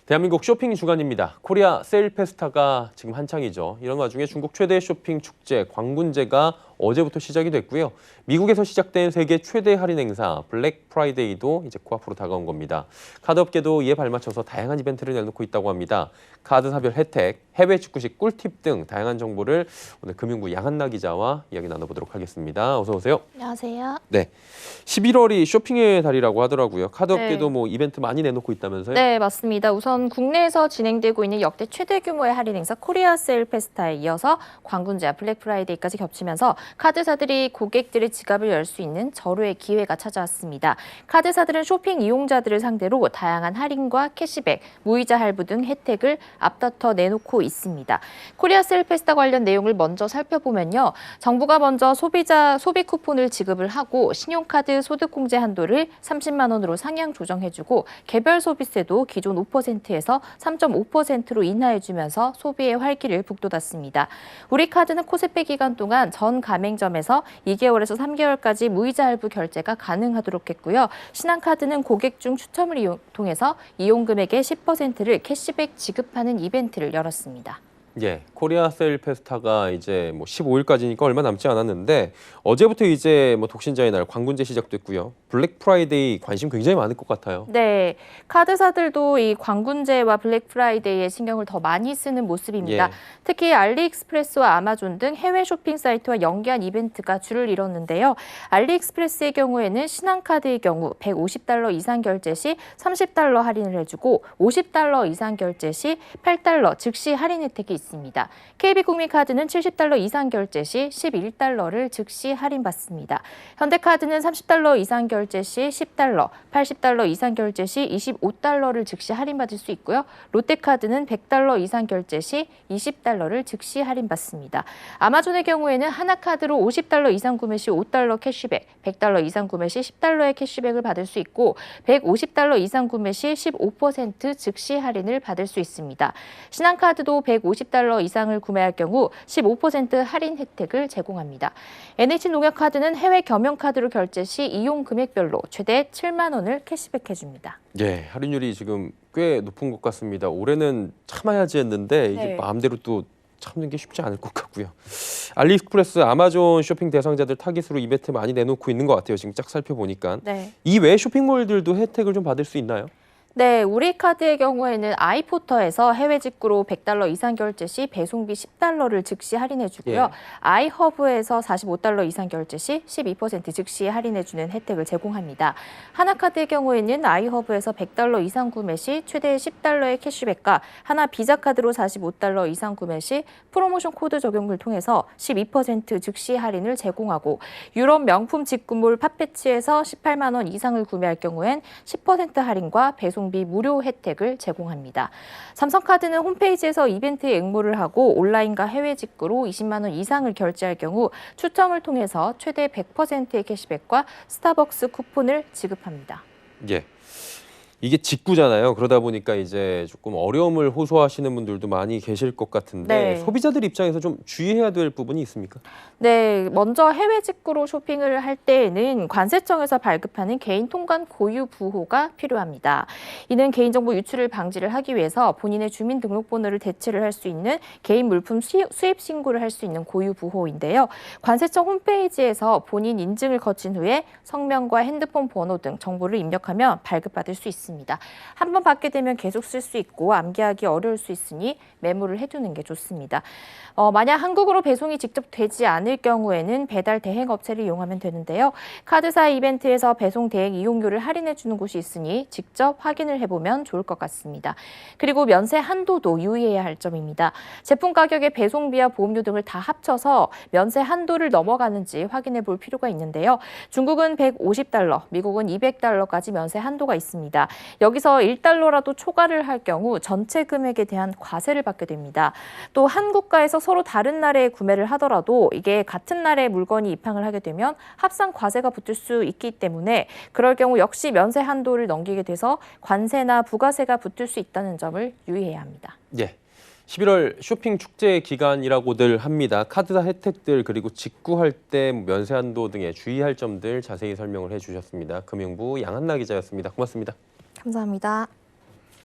대한민국 쇼핑 주간입니다. 코리아 세일 페스타가 지금 한창이죠. 이런 와중에 중국 최대 쇼핑 축제 광군제가 어제부터 시작이 됐고요. 미국에서 시작된 세계 최대 할인 행사 블랙 프라이데이도 이제 코앞으로 다가온 겁니다. 카드업계도 이에 발맞춰서 다양한 이벤트를 내놓고 있다고 합니다. 카드사별 혜택, 해외 직구식 꿀팁 등 다양한 정보를 오늘 금융부 양한나 기자와 이야기 나눠보도록 하겠습니다. 어서 오세요. 안녕하세요. 네, 11월이 쇼핑의 달이라고 하더라고요. 카드업계도 뭐 이벤트 많이 내놓고 있다면서요? 네, 맞습니다. 우선 국내에서 진행되고 있는 역대 최대 규모의 할인 행사 코리아 세일 페스타에 이어서 광군제와 블랙 프라이데이까지 겹치면서 카드사들이 고객들의 지갑을 열 수 있는 절호의 기회가 찾아왔습니다. 카드사들은 쇼핑 이용자들을 상대로 다양한 할인과 캐시백, 무이자 할부 등 혜택을 앞다퉈 내놓고 있습니다. 코리아 세일 페스타 관련 내용을 먼저 살펴보면요. 정부가 먼저 소비 쿠폰을 지급을 하고 신용카드 소득공제 한도를 30만 원으로 상향 조정해주고 개별 소비세도 기존 5%에서 3.5%로 인하해주면서 소비의 활기를 북돋았습니다. 우리 카드는 코스피 기간 동안 전 가맹점에서 2개월에서 3개월까지 무이자 할부 결제가 가능하도록 했고요. 신한카드는 고객 중 추첨을 통해서 이용 금액의 10%를 캐시백 지급하는 이벤트를 열었습니다. 예, 코리아 세일 페스타가 이제 뭐 15일까지니까 얼마 남지 않았는데 어제부터 이제 뭐 독신자의 날 광군제 시작됐고요. 블랙 프라이데이 관심 굉장히 많을 것 같아요. 네, 카드사들도 이 광군제와 블랙 프라이데이에 신경을 더 많이 쓰는 모습입니다. 예. 특히 알리익스프레스와 아마존 등 해외 쇼핑 사이트와 연계한 이벤트가 줄을 이뤘는데요. 알리익스프레스의 경우에는 신한카드의 경우 $150 이상 결제 시 $30 할인을 해주고 $50 이상 결제 시 $8 즉시 할인 혜택이 있습니다. KB국민카드는 $70 이상 결제 시 $11를 즉시 할인받습니다. 현대카드는 $30 이상 결제 시 $10, $80 이상 결제 시 $25를 즉시 할인받을 수 있고요. 롯데카드는 $100 이상 결제 시 $20를 즉시 할인받습니다. 아마존의 경우에는 하나카드로 $50 이상 구매 시 $5 캐시백, $100 이상 구매 시 $10의 캐시백을 받을 수 있고 $150 이상 구매 시 15% 즉시 할인을 받을 수 있습니다. 신한카드도 $150 이상을 구매할 경우 15% 할인 혜택을 제공합니다. NH농협카드는 해외 겸용카드로 결제 시 이용 금액별로 최대 7만 원을 캐시백해줍니다. 예, 할인율이 지금 꽤 높은 것 같습니다. 올해는 참아야지 했는데 이게 네. 마음대로 또 참는 게 쉽지 않을 것 같고요. 알리익스프레스, 아마존 쇼핑 대상자들 타깃으로 이벤트 많이 내놓고 있는 것 같아요. 지금 쫙 살펴보니까. 네. 이외에 쇼핑몰들도 혜택을 좀 받을 수 있나요? 네, 우리카드의 경우에는 아이포터에서 해외 직구로 $100 이상 결제 시 배송비 $10를 즉시 할인해주고요. 예. 아이허브에서 $45 이상 결제 시 12% 즉시 할인해주는 혜택을 제공합니다. 하나카드의 경우에는 아이허브에서 $100 이상 구매 시 최대 $10의 캐시백과 하나 비자카드로 $45 이상 구매 시 프로모션 코드 적용을 통해서 12% 즉시 할인을 제공하고 유럽 명품 직구몰 팟패치에서 18만 원 이상을 구매할 경우엔 10% 할인과 배송비 무료 혜택을 제공합니다. 삼성카드는 홈페이지에서 이벤트에 응모를 하고 온라인과 해외 직구로 20만 원 이상을 결제할 경우 추첨을 통해서 최대 100%의 캐시백과 스타벅스 쿠폰을 지급합니다. 예. 이게 직구잖아요. 그러다 보니까 이제 조금 어려움을 호소하시는 분들도 많이 계실 것 같은데 네. 소비자들 입장에서 좀 주의해야 될 부분이 있습니까? 네, 먼저 해외 직구로 쇼핑을 할 때에는 관세청에서 발급하는 개인 통관 고유 부호가 필요합니다. 이는 개인정보 유출을 방지를 하기 위해서 본인의 주민등록번호를 대체를 할 수 있는 개인 물품 수입 신고를 할 수 있는 고유 부호인데요. 관세청 홈페이지에서 본인 인증을 거친 후에 성명과 핸드폰 번호 등 정보를 입력하면 발급받을 수 있습니다. 한번 받게 되면 계속 쓸 수 있고 암기하기 어려울 수 있으니 메모를 해두는 게 좋습니다. 만약 한국으로 배송이 직접 되지 않을 경우에는 배달 대행 업체를 이용하면 되는데요. 카드사 이벤트에서 배송 대행 이용료를 할인해 주는 곳이 있으니 직접 확인을 해보면 좋을 것 같습니다. 그리고 면세 한도도 유의해야 할 점입니다. 제품 가격의 배송비와 보험료 등을 다 합쳐서 면세 한도를 넘어가는지 확인해 볼 필요가 있는데요. 중국은 $150, 미국은 $200까지 면세 한도가 있습니다. 여기서 $1라도 초과를 할 경우 전체 금액에 대한 과세를 받게 됩니다. 또 한국가에서 서로 다른 나라에 구매를 하더라도 이게 같은 나라의 물건이 입항을 하게 되면 합산 과세가 붙을 수 있기 때문에 그럴 경우 역시 면세 한도를 넘기게 돼서 관세나 부가세가 붙을 수 있다는 점을 유의해야 합니다. 예. 11월 쇼핑 축제 기간이라고들 합니다. 카드사 혜택들 그리고 직구할 때 면세 한도 등의 주의할 점들 자세히 설명을 해주셨습니다. 금융부 양한나 기자였습니다. 고맙습니다. 감사합니다.